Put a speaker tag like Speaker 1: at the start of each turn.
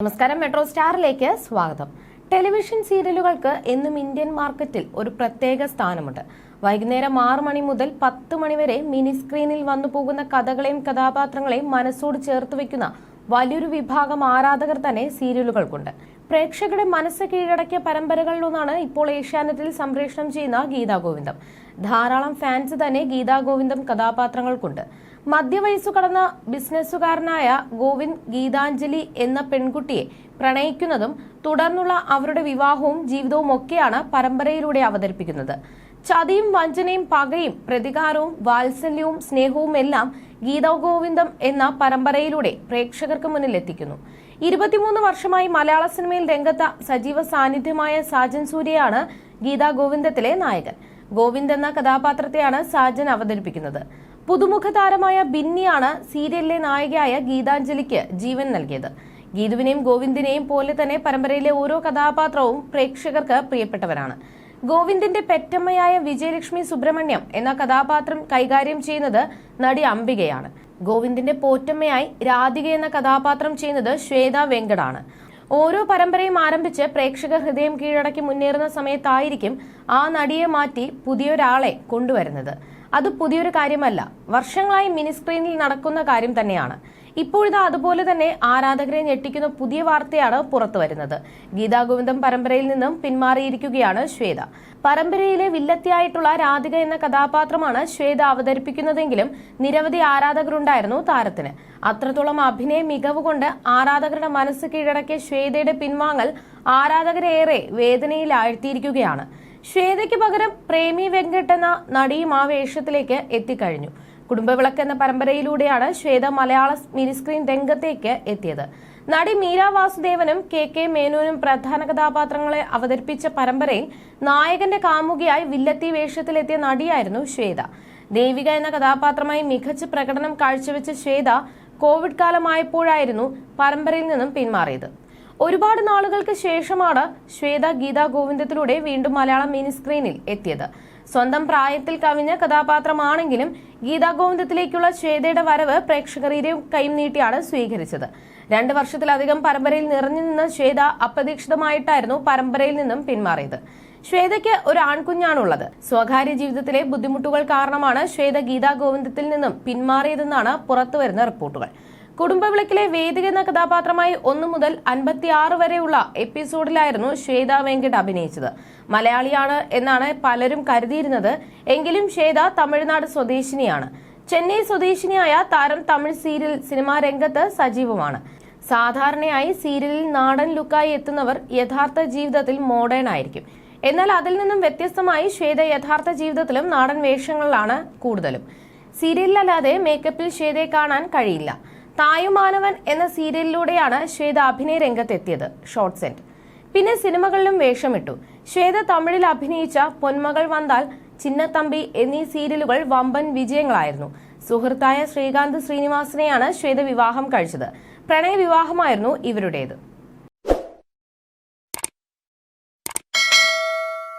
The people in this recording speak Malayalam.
Speaker 1: നമസ്കാരം, മെട്രോ സ്റ്റാറിലേക്ക് സ്വാഗതം. ടെലിവിഷൻ സീരിയലുകൾക്ക് എന്നും ഇന്ത്യൻ മാർക്കറ്റിൽ ഒരു പ്രത്യേക സ്ഥാനമുണ്ട്. വൈകുന്നേരം 6 മണി മുതൽ 10 മണി വരെ മിനി സ്ക്രീനിൽ വന്നു പോകുന്ന കഥകളെയും കഥാപാത്രങ്ങളെയും മനസ്സോട് ചേർത്ത് വെക്കുന്ന വലിയൊരു വിഭാഗം ആരാധകർ തന്നെ സീരിയലുകൾക്കുണ്ട്. പ്രേക്ഷകരുടെ മനസ്സ് കീഴടക്കിയ പരമ്പരകളിലൊന്നാണ് ഇപ്പോൾ ഏഷ്യാനെറ്റിൽ സംപ്രേഷണം ചെയ്യുന്ന ഗീതാഗോവിന്ദം. ധാരാളം ഫാൻസ് തന്നെ ഗീതാഗോവിന്ദം കഥാപാത്രങ്ങൾക്കുണ്ട്. മധ്യവയസ്സു കടന്ന ബിസിനസ്സുകാരനായ ഗോവിന്ദ് ഗീതാഞ്ജലി എന്ന പെൺകുട്ടിയെ പ്രണയിക്കുന്നതും തുടർന്നുള്ള അവരുടെ വിവാഹവും ജീവിതവും ഒക്കെയാണ് പരമ്പരയിലൂടെ അവതരിപ്പിക്കുന്നത്. ചതിയും വഞ്ചനയും പകയും പ്രതികാരവും വാത്സല്യവും സ്നേഹവും എല്ലാം ഗീതാഗോവിന്ദം എന്ന പരമ്പരയിലൂടെ പ്രേക്ഷകർക്ക് മുന്നിൽ എത്തിക്കുന്നു. 23 വർഷമായി മലയാള സിനിമയിൽ രംഗത്ത സജീവ സാന്നിധ്യമായ സാജൻ സൂര്യയാണ് ഗീതാഗോവിന്ദത്തിലെ നായകൻ. ഗോവിന്ദ് എന്ന കഥാപാത്രത്തെയാണ് സാജൻ അവതരിപ്പിക്കുന്നത്. പുതുമുഖ താരമായ ബിന്നിയാണ് സീരിയലിലെ നായികയായ ഗീതാഞ്ജലിക്ക് ജീവൻ നൽകിയത്. ഗീതുവിനെയും ഗോവിന്ദിനെയും പോലെ തന്നെ പരമ്പരയിലെ ഓരോ കഥാപാത്രവും പ്രേക്ഷകർക്ക് പ്രിയപ്പെട്ടവരാണ്. ഗോവിന്ദിന്റെ പെറ്റമ്മയായ വിജയലക്ഷ്മി സുബ്രഹ്മണ്യം എന്ന കഥാപാത്രം കൈകാര്യം ചെയ്യുന്നത് നടി അംബികയാണ്. ഗോവിന്ദിന്റെ പോറ്റമ്മയായി രാധിക എന്ന കഥാപാത്രം ചെയ്യുന്നത് ശ്വേത വെങ്കടാണ്. ഓരോ പരമ്പരയും ആരംഭിച്ച് പ്രേക്ഷക ഹൃദയം കീഴടക്കി മുന്നേറുന്ന സമയത്തായിരിക്കും ആ നടിയെ മാറ്റി പുതിയൊരാളെ കൊണ്ടുവരുന്നത്. അത് പുതിയൊരു കാര്യമല്ല, വർഷങ്ങളായി മിനി സ്ക്രീനിൽ നടക്കുന്ന കാര്യം തന്നെയാണ്. ഇപ്പോഴിതാ അതുപോലെ തന്നെ ആരാധകരെ ഞെട്ടിക്കുന്ന പുതിയ വാർത്തയാണ് പുറത്തു വരുന്നത്. ഗീതാഗോവിന്ദം പരമ്പരയിൽ നിന്നും പിന്മാറിയിരിക്കുകയാണ് ശ്വേത. പരമ്പരയിലെ വില്ലത്തിയായിട്ടുള്ള രാധിക എന്ന കഥാപാത്രമാണ് ശ്വേത അവതരിപ്പിക്കുന്നതെങ്കിലും നിരവധി ആരാധകരുണ്ടായിരുന്നു താരത്തിന്. അത്രത്തോളം അഭിനയ മികവ് കൊണ്ട് ആരാധകരുടെ മനസ്സ് കീഴടക്കിയ ശ്വേതയുടെ പിൻവാങ്ങൽ ആരാധകരേറെ വേദനയിലാഴ്ത്തിയിരിക്കുകയാണ്. ശ്വേതയ്ക്ക് പകരം പ്രേമി വെങ്കട്ട് എന്ന നടിയും ആ വേഷത്തിലേക്ക് എത്തിക്കഴിഞ്ഞു. കുടുംബവിളക്ക് എന്ന പരമ്പരയിലൂടെയാണ് ശ്വേത മലയാള മിനി സ്ക്രീൻ രംഗത്തേക്ക് എത്തിയത്. നടി മീര വാസുദേവനും കെ മേനോനും പ്രധാന കഥാപാത്രങ്ങളെ അവതരിപ്പിച്ച പരമ്പരയിൽ നായകന്റെ കാമുകിയായി വില്ലത്തി വേഷത്തിലെത്തിയ നടിയായിരുന്നു ശ്വേത. ദേവിക എന്ന കഥാപാത്രമായി മികച്ച പ്രകടനം കാഴ്ചവെച്ച ശ്വേത കോവിഡ് കാലമായപ്പോഴായിരുന്നു പരമ്പരയിൽ നിന്നും പിന്മാറിയത്. ഒരുപാട് നാളുകൾക്ക് ശേഷമാണ് ശ്വേത ഗീതാഗോവിന്ദത്തിലൂടെ വീണ്ടും മലയാളം മിനി സ്ക്രീനിൽ എത്തിയത്. സ്വന്തം പ്രായത്തിൽ കവിഞ്ഞ കഥാപാത്രമാണെങ്കിലും ഗീതാഗോവിന്ദത്തിലേക്കുള്ള ശ്വേതയുടെ വരവ് പ്രേക്ഷകർ ഇരു കൈയും നീട്ടിയാണ് സ്വീകരിച്ചത്. 2 വർഷത്തിലധികം പരമ്പരയിൽ നിറഞ്ഞു നിന്ന ശ്വേത അപ്രതീക്ഷിതമായിട്ടായിരുന്നു പരമ്പരയിൽ നിന്നും പിന്മാറിയത്. ശ്വേതയ്ക്ക് ഒരു ആൺകുഞ്ഞാണുള്ളത്. സ്വകാര്യ ജീവിതത്തിലെ ബുദ്ധിമുട്ടുകൾ കാരണമാണ് ശ്വേത ഗീതാഗോവിന്ദത്തിൽ നിന്നും പിന്മാറിയതെന്നാണ് പുറത്തുവരുന്ന റിപ്പോർട്ടുകൾ. കുടുംബവിളക്കിലെ വേദിക എന്ന കഥാപാത്രമായി 1 മുതൽ 56 വരെയുള്ള എപ്പിസോഡിലായിരുന്നു ശ്വേത വെങ്കട്ട് അഭിനയിച്ചത്. മലയാളിയാണ് എന്നാണ് പലരും കരുതിയിരുന്നത്. എങ്കിലും ശ്വേത തമിഴ്നാട് സ്വദേശിനിയാണ്. ചെന്നൈ സ്വദേശിനിയായ താരം തമിഴ് സീരിയൽ സിനിമാ രംഗത്ത് സജീവമാണ്. സാധാരണയായി സീരിയലിൽ നാടൻ ലുക്കായി എത്തുന്നവർ യഥാർത്ഥ ജീവിതത്തിൽ മോഡേൺ ആയിരിക്കും. എന്നാൽ അതിൽ നിന്നും വ്യത്യസ്തമായി ശ്വേത യഥാർത്ഥ ജീവിതത്തിലും നാടൻ വേഷങ്ങളിലാണ് കൂടുതലും. സീരിയലിലല്ലാതെ മേക്കപ്പിൽ ശ്വേതയെ കാണാൻ കഴിയില്ല. തായുമാനവൻ എന്ന സീരിയലിലൂടെയാണ് ശ്വേത അഭിനയ രംഗത്തെത്തിയത്. ഷോർട്ട് സെന്റ് പിന്നെ സിനിമകളിലും വേഷമിട്ടു. ശ്വേത തമിഴിൽ അഭിനയിച്ച പൊന്മകൾ വന്താൽ, ചിന്നത്തമ്പി എന്നീ സീരിയലുകൾ വമ്പൻ വിജയങ്ങളായിരുന്നു. സുഹൃത്തായ ശ്രീകാന്ത് ശ്രീനിവാസനെയാണ് ശ്വേത വിവാഹം കഴിച്ചത്. പ്രണയ വിവാഹമായിരുന്നു ഇവരുടേത്.